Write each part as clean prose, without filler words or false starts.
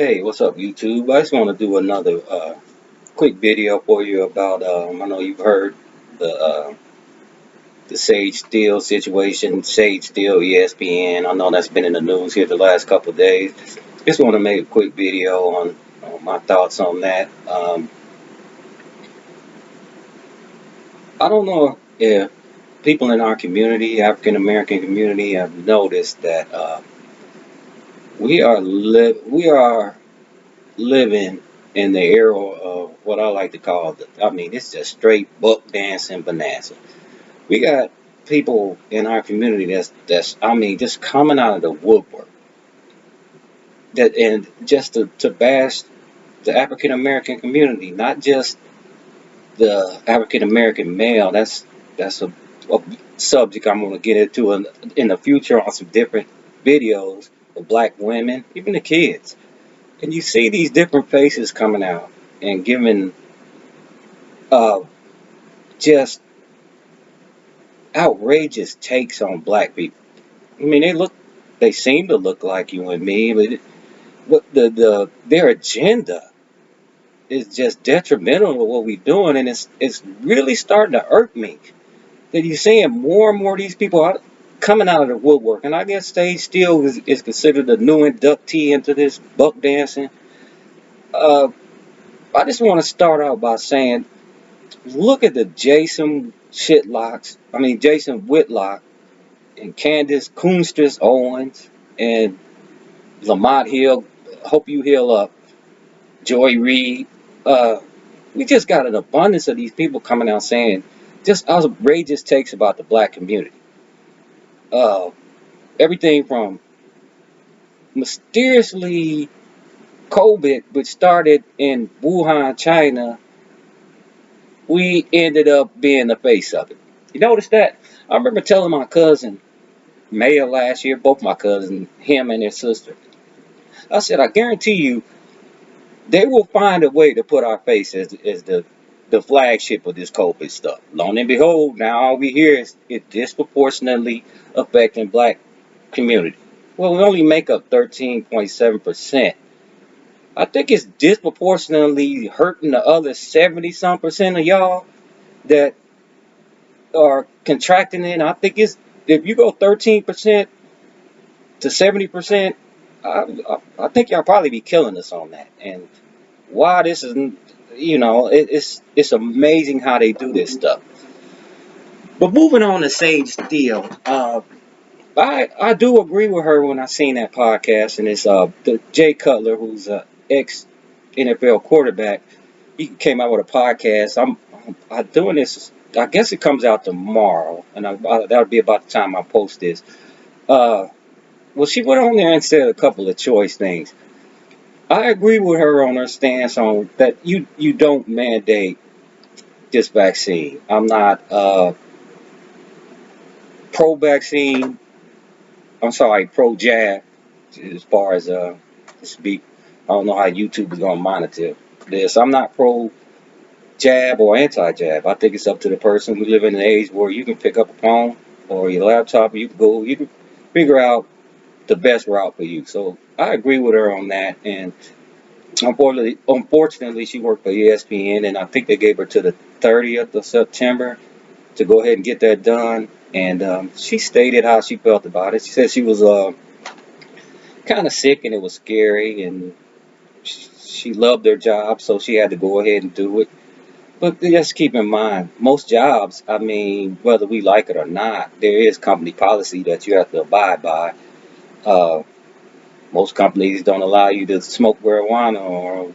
Hey, what's up, YouTube? I just want to do another quick video for you about. I know you've heard the uh, the Sage Steele situation, Sage Steele ESPN. I know that's been in the news here the last couple of days. Just want to make a quick video on my thoughts on that. I don't know if people in our community, African American community, have noticed that we are living in the era of what I like to call it's just straight buck dancing bonanza. We got people in our community that's just coming out of the woodwork that and just to bash the African American community, not just the African American male. That's a subject I'm going to get into in the future on some different videos of black women, even the kids. And you see these different faces coming out and giving uh, just outrageous takes on black people. I mean, they seem to look like you and me, but their agenda is just detrimental to what we're doing, and it's really starting to irk me that you're seeing more and more of these people coming out of the woodwork. And I guess Sage Steele is considered a new inductee into this buck dancing. Uh, I just want to start out by saying, look at the Jason Whitlock and Candace Coonstress Owens and Lamont Hill. Hope you heal up. Joy Reid. Uh, we just got an abundance of these people coming out saying just outrageous takes about the black community. Uh, Everything from mysteriously COVID, which started in Wuhan, China, we ended up being the face of it. You notice that? I remember telling my cousin May of last year, both my cousins, him and his sister, I said, I guarantee you, they will find a way to put our face as the flagship of this COVID stuff. Lo and behold, now all we hear is it disproportionately affecting black community. Well, we only make up 13.7%. I think it's disproportionately hurting the other 70 some percent of y'all that are contracting it. I think it's if you go 13% to 70%, I think y'all probably be killing us on that. And why this is, it's amazing how they do this stuff. But moving on to Sage Steele, I do agree with her when I seen that podcast, and it's the Jay Cutler, who's a ex NFL quarterback. He came out with a podcast. I'm doing this. I guess it comes out tomorrow, and that'll be about the time I post this. Uh, well, she went on there and said a couple of choice things. I agree with her on her stance on that you don't mandate this vaccine. I'm not pro vaccine. I'm sorry, pro jab. As far as speak, I don't know how YouTube is going to monitor this. I'm not pro jab or anti jab. I think it's up to the person. We live in an age where you can pick up a phone or your laptop. You can figure out the best route for you. So I agree with her on that. And unfortunately, she worked for ESPN, and I think they gave her to the 30th of September to go ahead and get that done. And she stated how she felt about it. She said she was kind of sick and it was scary, and she loved her job, so she had to go ahead and do it. But just keep in mind, most jobs, I mean, whether we like it or not, there is company policy that you have to abide by. Uh, Most companies don't allow you to smoke marijuana or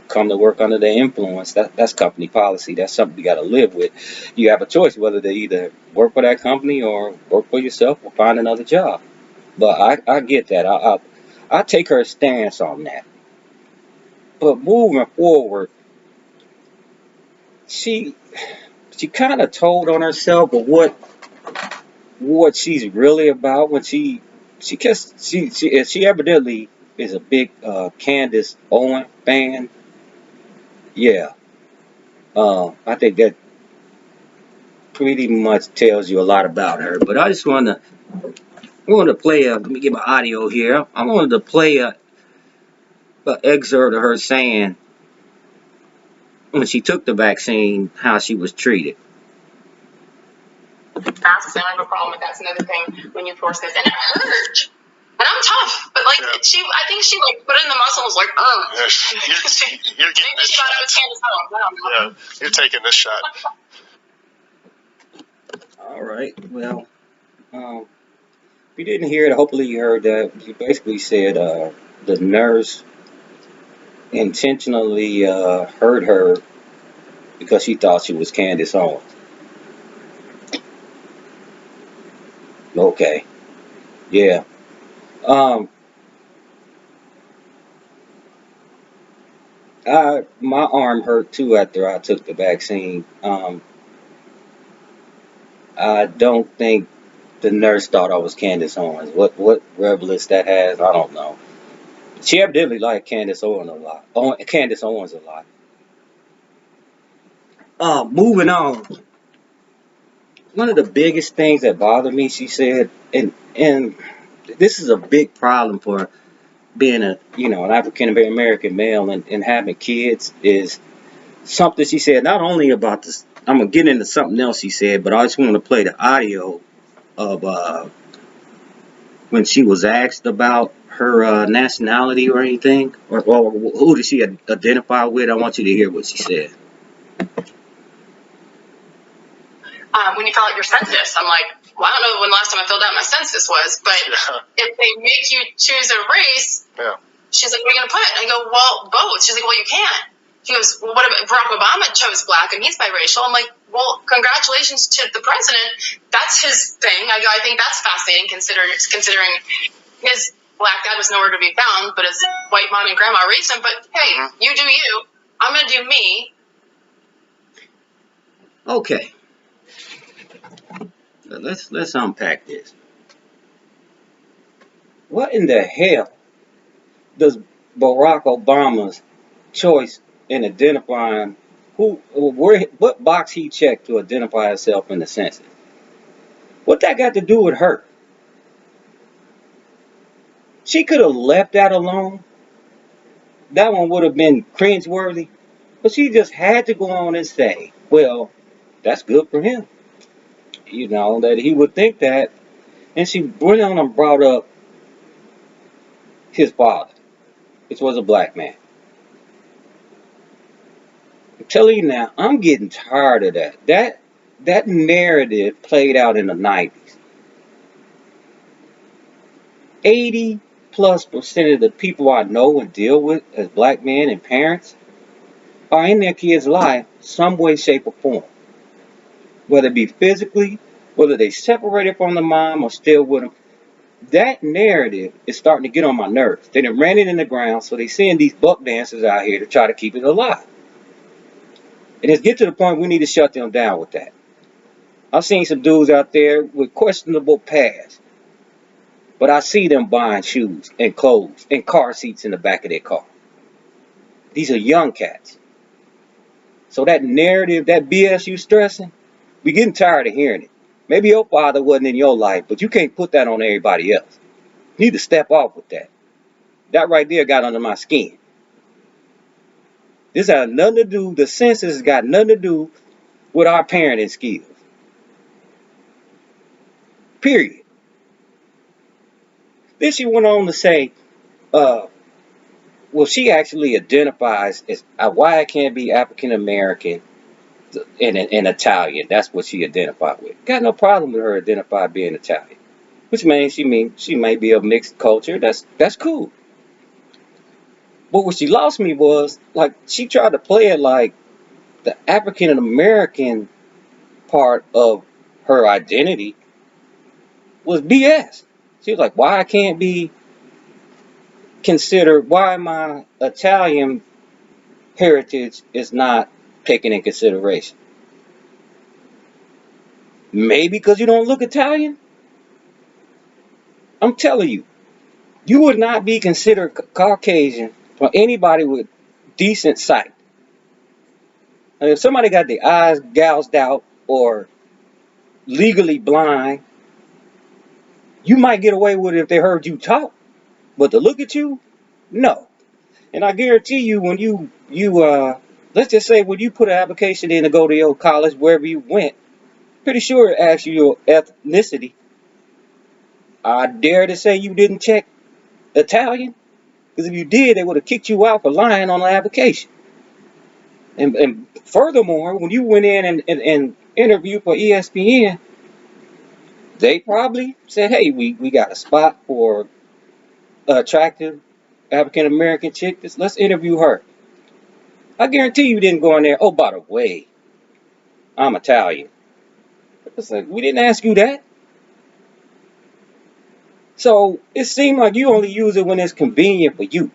come to work under their influence. That's company policy. That's something you got to live with. You have a choice whether to either work for that company or work for yourself or find another job. But I get that. I take her stance on that. But moving forward, she she kind of told on herself of what she's really about when she evidently is a big Candace Owen fan. Yeah, I think that pretty much tells you a lot about her. But I want to play let me get my audio here. I wanted to play an excerpt of her saying when she took the vaccine how she was treated. Masks, I don't have a problem with that. That's another thing when you force this, and it hurt. And I'm tough, but like I think she like put it in the muscle and was like, oh. You're getting this shot. Yeah, you're taking this shot. All right. Well, if you didn't hear it, hopefully you heard that. She basically said the nurse intentionally hurt her because she thought she was Candace Owens. Okay. Yeah. My arm hurt too after I took the vaccine. I don't think the nurse thought I was Candace Owens. What relevance that has, I don't know. She evidently liked Candace Owens a lot. Candace Owens a lot. Moving on. One of the biggest things that bothered me, she said, and this is a big problem for being an African American male and having kids, is something she said, not only about this. I'm gonna get into something else she said, but I just want to play the audio of when she was asked about her nationality or anything, or who did she identify with. I want you to hear what she said. When you fill out your census, I'm like, well, I don't know when the last time I filled out my census was, but if they make you choose a race, she's like, what are you going to put? And I go, well, both. She's like, well, you can't. She goes, well, what about Barack Obama chose black and he's biracial? I'm like, well, congratulations to the president. That's his thing. I go, I think that's fascinating considering his black dad was nowhere to be found, but his white mom and grandma raised him. But hey, you do you. I'm going to do me. Okay. Let's unpack this. What in the hell does Barack Obama's choice in identifying what box he checked to identify himself in the census? What that got to do with her? She could have left that alone. That one would have been cringeworthy. But she just had to go on and say, well, that's good for him. That he would think that. And she went on and brought up his father, which was a black man. I'm telling you now, I'm getting tired of that. That narrative played out in the 90s. 80+% of the people I know and deal with as black men and parents are in their kids' life some way, shape, or form. Whether it be physically, whether they separated from the mom or still with them. That narrative is starting to get on my nerves. They done ran it in the ground, so they seeing these buck dancers out here to try to keep it alive. And it's get to the point we need to shut them down with that. I've seen some dudes out there with questionable past, but I see them buying shoes and clothes and car seats in the back of their car. These are young cats. So that narrative, that BS you stressing, we getting tired of hearing it. Maybe your father wasn't in your life, but you can't put that on everybody else. You need to step off with that. That right there got under my skin. This has nothing to do, the census has got nothing to do with our parenting skills. Period. Then she went on to say, well, she actually identifies as why I can't be African American and Italian. That's what she identified with. Got no problem with her identifying being Italian, which means she may be of mixed culture. That's cool. But what she lost me was like she tried to play it like the African American part of her identity was BS. She was like, why I can't be considered, why my Italian heritage is not taken in consideration. Maybe because you don't look Italian? I'm telling you, you would not be considered Caucasian for anybody with decent sight. And if somebody got their eyes gouged out or legally blind, you might get away with it if they heard you talk. But to look at you, no. And I guarantee you, when let's just say when you put an application in to go to your college, wherever you went, pretty sure it asks you your ethnicity. I dare to say you didn't check Italian, because if you did, they would have kicked you out for lying on the application. And furthermore, when you went in and interviewed for ESPN, they probably said, hey, we got a spot for attractive African American chick. Let's interview her. I guarantee you didn't go in there, oh, by the way, I'm Italian. It's like, we didn't ask you that. So it seemed like you only use it when it's convenient for you.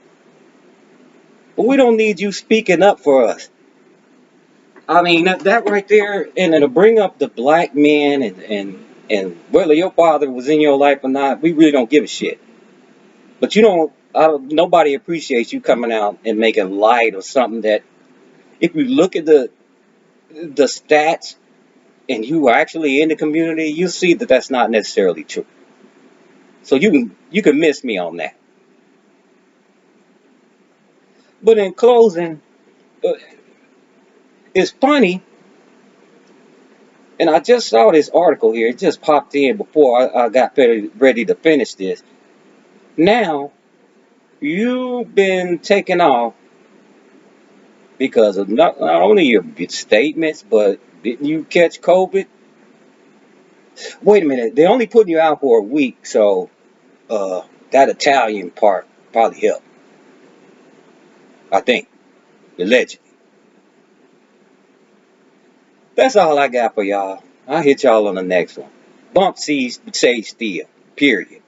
But we don't need you speaking up for us. I mean, that right there, and to bring up the black men and whether your father was in your life or not, we really don't give a shit. But you don't, nobody appreciates you coming out and making light of something that, if you look at the stats and you are actually in the community, you see that that's not necessarily true. So you can miss me on that. But in closing, uh, it's funny, and I just saw this article here. It just popped in before I got ready to finish this. Now, you've been taken off because of not only your statements, but didn't you catch COVID? Wait a minute, they're only putting you out for a week, so that Italian part probably helped. I think, allegedly. That's all I got for y'all. I'll hit y'all on the next one. Bump Sage Steele. Period.